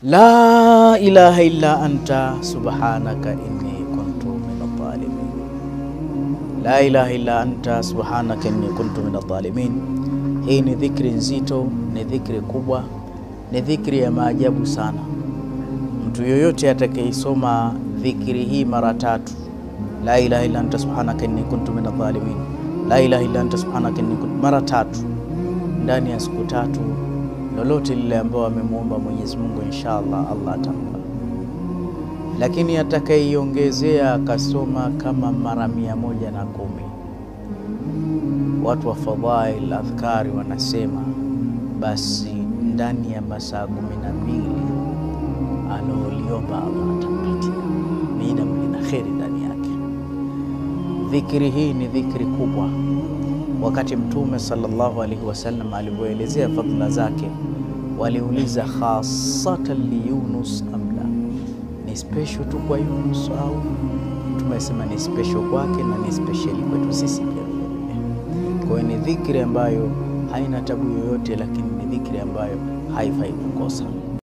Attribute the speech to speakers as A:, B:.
A: La ilaha illa anta subhanaka inni kuntu minadh-dhalimin. La ilaha illa anta subhanaka inni kuntu minadh-dhalimin. Hii ni dhikri nzito, ni dhikri kubwa, ni dhikri ya maajabu sana. Mtu yoyote atakayeisoma dhikri hii mara 3, la ilaha illa anta subhanaka inni kuntu minadh-dhalimin, la ilaha illa anta subhanaka inni kuntu, mara 3 ndani ya siku 3, lolote lile ambao amemuomba Mwenyezi Mungu, inshallah Allah atampa. Lakini atakayeiongezea akasoma kama mara 110, watu wa fadhail adhkari wanasema basi ndani ya masaa 12 anaoliomba Allah atampatia, mida mlina kheri ndani yake. Dhikri hii ni dhikri kubwa. Wakati Mtume sallallahu alaihi wasallam alipoelezea fadhila zake, waliuliza khasatan li Yunus amla, ni special tu kwa Yunus au? Tumesema ni special kwake na ni special kwetu sisi pia. Kwa hiyo ni dhikri ambayo haina tabu yoyote, lakini ni dhikri ambayo haifai kukosa.